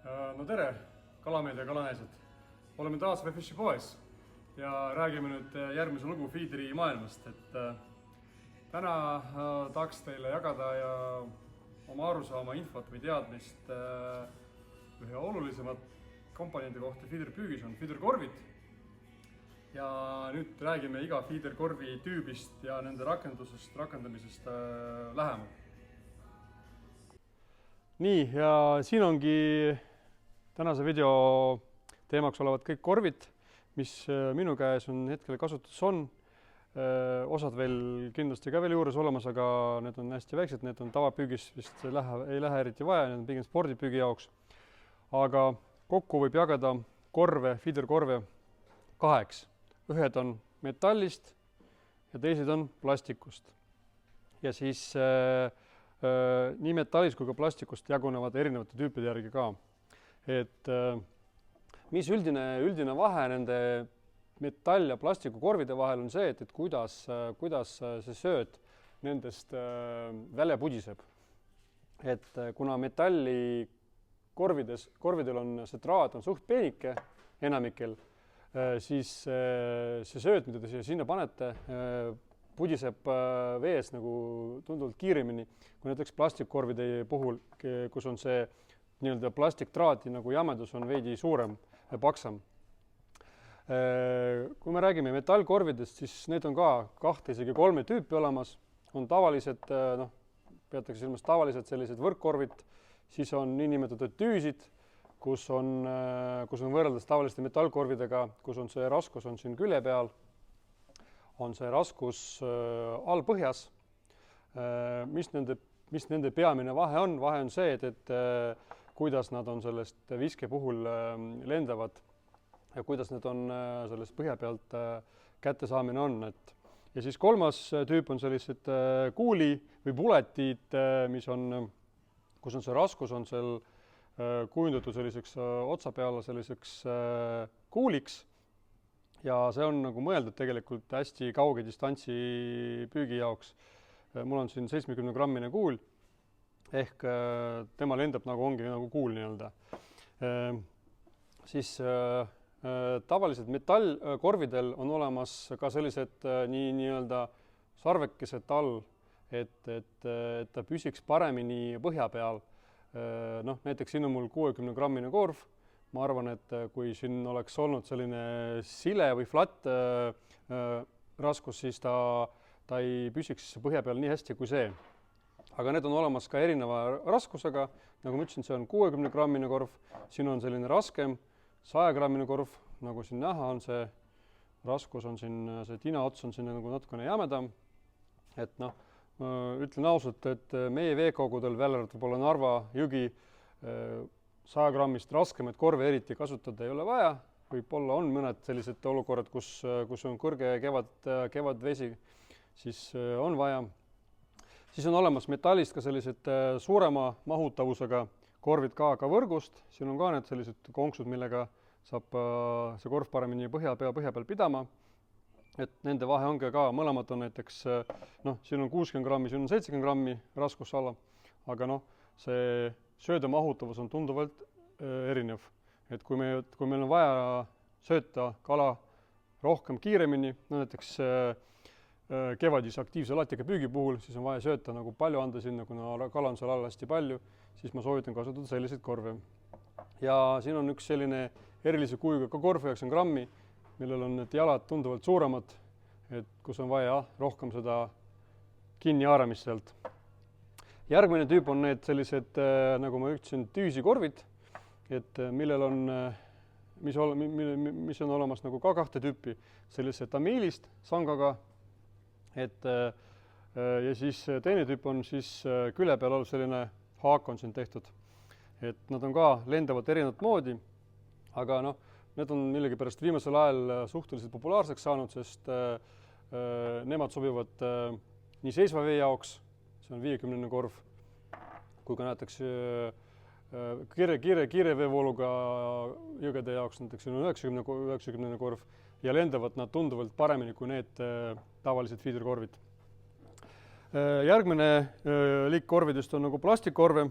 No tere, kalamehed ja kalanaised. Oleme taas Refishy poes ja räägime nüüd järgmise lugu Feederi maailmast. Täna tahaks teile jagada ja oma arusaama infot või teadmist ühe olulisemat komponendi kohta Feederi püügis on feederkorvid. Ja nüüd räägime iga feederkorvi tüübist ja nende rakendamisest lähemalt. Nii, ja siin ongi tänase video teemaks olevad kõik korvid, mis minu käes on hetkel kasutus on. Osad veel kindlasti ka veel juures olemas, aga need on hästi väiksed, need on tavapüügis vist ei lähe eriti vaja, need on pigem spordipüügi jaoks. Aga kokku võib jagada feederkorve kaheks. Ühed on metallist ja teised on plastikust. Ja siis nii metallist kui ka plastikust jagunevad erinevate tüüpide järgi ka. Et mis üldine vahe nende metall- ja plastikukorvide vahel on see, et kuidas see sööt nendest välja pudiseb. Et kuna metalli korvidel on see traad on suht peenike enamikel, siis see sööt, mida te sinna panete, pudiseb vees nagu tunduvalt kiiremini, kui näiteks plastikkorvide puhul, kus on see nii-öelda plastiktraati nagu jämedus on veidi suurem ja paksam. Kui me räägime metallkorvidest, siis need on ka kahte, isegi kolme tüüpi olemas. On tavalised, peatakse silmas tavalised sellised võrkkorvid, siis on niinimetatud tüüsid, kus on võrreldes tavaliste metallkorvidega, kus on see raskus on siin külje peal, on see raskus allpõhjas. Mis nende peamine vahe on? Vahe on see, et kuidas nad on sellest viske puhul lendavad ja kuidas need on sellest põhja pealt kättesaamine on. Ja siis kolmas tüüp on sellised kuuli või puletid, kus on see raskus on seal kujundatud selliseks otsa peale selliseks kuuliks. Ja see on nagu mõeldud tegelikult hästi kauge distantsi püügi jaoks. Mul on siin 70-grammine kuul, ehk tema lendab ongi nagu kuul nii-öelda. Siis tavaliselt metallkorvidel on olemas ka sellised nii-öelda sarvekesed all, et ta püsiks paremini põhja peal. Näiteks siin on mul 60-grammine korv. Ma arvan, et kui siin oleks olnud selline sile või flat raskus, siis ta ei püsiks põhja peal nii hästi kui see. Aga need on olemas ka erineva raskusega. Nagu ma ütlesin, see on 60-grammine korv. Siin on selline raskem 100-grammine korv. Nagu siin näha on see raskus, on siin see tina ots on siin nagu natukene jämedam. Et ütlen ausalt, et meie veekogudel välja võib-olla Narva jõgi 100-grammist raskemaid korve eriti kasutada ei ole vaja. Võib-olla on mõned sellised olukorrad, kus on kõrge kevadvesi, siis on vaja. Siis on olemas metallist ka sellised suurema mahutavusega korvid ka võrgust. Siin on ka need sellised konksud, millega saab see korv paremini põhja peal pidama. Et nende vahe ongi ka, mõlemad on näiteks, siin on 60 grammi, siin on 70 grammi raskus alla, aga see sööda mahutavus on tunduvalt erinev. Et kui meil on vaja sööta kala rohkem kiiremini, näiteks kevadis aktiivse latika püügi puhul, siis on vaja sööta nagu palju anda sinna, kuna kala on seal all hästi palju, siis ma soovitan kasutada selliseid korve. Ja siin on üks selline erilise kujuga ka korv 90 grammi, millel on need jalad tunduvalt suuremad, et kus on vaja rohkem seda kinni haaramist sealt. Järgmine tüüp on need sellised, nagu ma ütlesin, tüüsikorvid, et mis on olemas nagu ka kahte tüüpi, sellise tamiilist sangaga, ja siis teine tüüp on siis külje peal olev selline haak on siin tehtud. Et nad on ka lendavad erinevat moodi, aga need on millegipärast viimasel ajal suhteliselt populaarseks saanud, sest nemad sobivad nii seisva vee jaoks, see on 50 korv, kui ka näiteks kiire veevooluga jõgede jaoks, näiteks siin on 90 korv ja lendavad nad tunduvalt paremini kui need tavalised feederkorvid. Järgmine liik korvidest on nagu plastikkorve,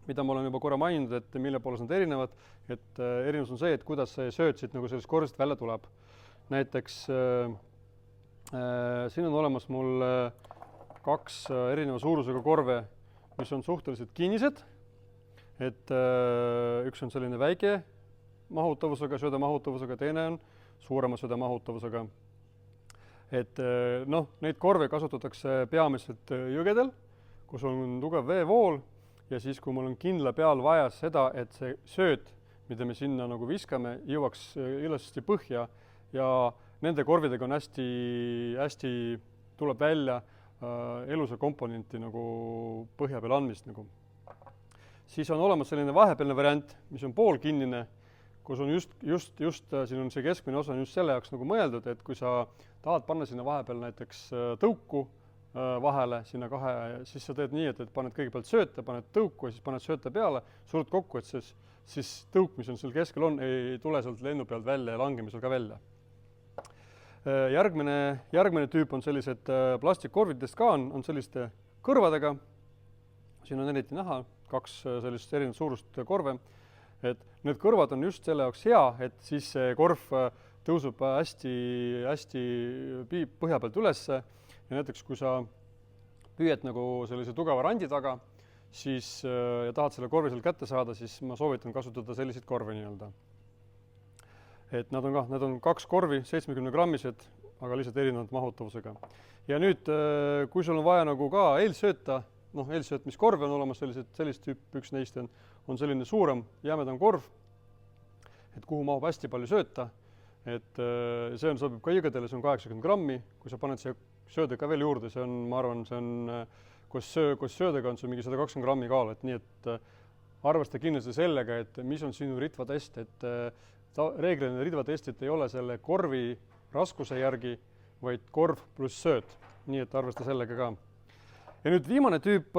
mida ma olen juba korra maininud, et mille poolest nad erinevad, et erinevus on see, et kuidas see sööt siit nagu sellest korvist välja tuleb. Näiteks siin on olemas mul 2 erineva suurusega korve, mis on suhteliselt kinnised, et üks on selline väike mahutavusega, sööda mahutavusega, teine on suurema sööda mahutavusega. Et noh, neid korve kasutatakse peamiselt jõgedel, kus on tugev veevool ja siis, kui mul on kindla peal vaja seda, et see sööt, mida me sinna nagu viskame, jõuaks ilusasti põhja ja nende korvidega on hästi tuleb välja elusa komponenti nagu põhja peal andmist nagu. Siis on olemas selline vahepealne variant, mis on poolkinnine, kus on just siin on see keskmine osa on just selle jaoks nagu mõeldud, et kui sa tahad panna sinna vahepeal näiteks tõuku vahele, sinna kahe, siis sa teed nii, et paned kõigepealt sööte, paned tõuku ja siis paned sööte peale, surud kokku, et siis tõuk, mis on seal keskel on, ei tule sealt lennu pealt välja ja langemisel ka välja. Järgmine tüüp on sellised plastikkorvidest ka on selliste kõrvadega. Siin on eriti näha 2 sellist erinevat suurust korve. Et need kõrvad on just selle jaoks hea, et siis see korv tõusub hästi põhja pealt ülesse ja näiteks kui sa püüad nagu sellise tugeva randi taga, siis ja tahad selle korvi seal kätte saada, siis ma soovitan kasutada selliseid korve nii-öelda. Et nad on 2 korvi, 70-grammised, aga lihtsalt erinevalt mahutavusega. Ja nüüd, kui sul on vaja nagu ka eelsööta, eelsöötmiskorve on olemas, sellist tüüp, üks neist on selline suurem jämedam korv, et kuhu mahub hästi palju sööta, et see sobib ka jõgedele, see on 80 grammi, kui sa paned siia sööde ka veel juurde, see on, ma arvan, see on, koos söödega on see mingi 120 grammi kaal, et nii, et arvesta kindlasti sellega, et mis on sinu ritvatest, et reeglina ritvatestit ei ole selle korvi raskuse järgi, vaid korv pluss sööt, nii et arvesta sellega ka. Ja nüüd viimane tüüp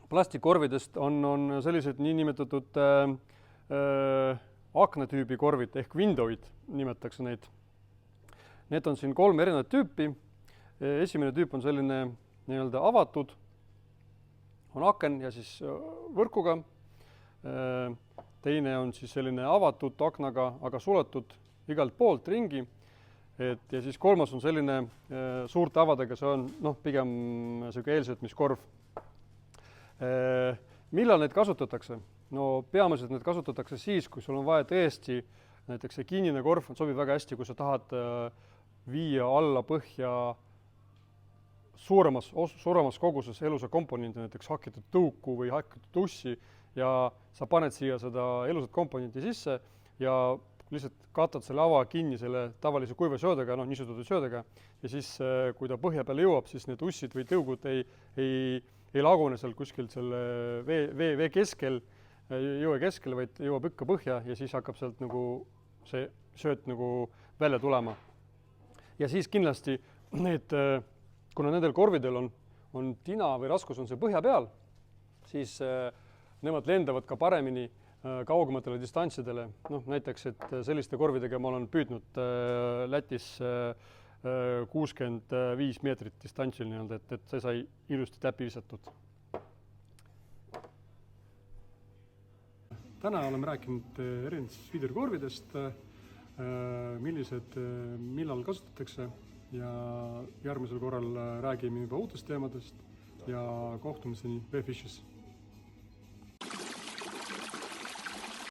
plastikkorvidest on sellised niinimetatud aknatüübi korvid ehk window'id nimetatakse neid. Need on siin 3 erinevat tüüpi. Esimene tüüp on selline nii-öelda avatud, on aken ja siis võrkuga. Teine on siis selline avatud aknaga, aga suletud igalt poolt ringi. Ja siis 3. on selline suurte avadega, see on pigem selline eelsöötmiskorv. Millal neid kasutatakse? No peamiselt neid kasutatakse siis, kui sul on vaja tõesti, näiteks see kinnine korv sobib väga hästi, kui sa tahad viia alla põhja suuremas koguses elusa komponenti, näiteks hakitud tõuku või hakitud ussi ja sa paned siia seda elusat komponenti sisse ja lihtsalt katad selle ava kinni selle tavalise kuiva söödega, niisutatud söödega ja siis, kui ta põhja peale jõuab, siis need ussid või tõugud ei lagune seal kuskil selle vee keskel, jõe keskel, vaid jõuab ikka põhja ja siis hakkab sealt nagu see sööt nagu välja tulema. Ja siis kindlasti kuna nendel korvidel on tina või raskus on see põhja peal, siis nemad lendavad ka paremini kaugematele distantsidele. Näiteks, et selliste korvidega ma olen püüdnud Lätis 65 meetrit distantsil, et see sai ilusti täppi visatud. Täna oleme rääkinud erinevatest feederkorvidest, millised millal kasutatakse ja järgmisel korral räägime juba uutest teemadest ja kohtumiseni BeFish'is.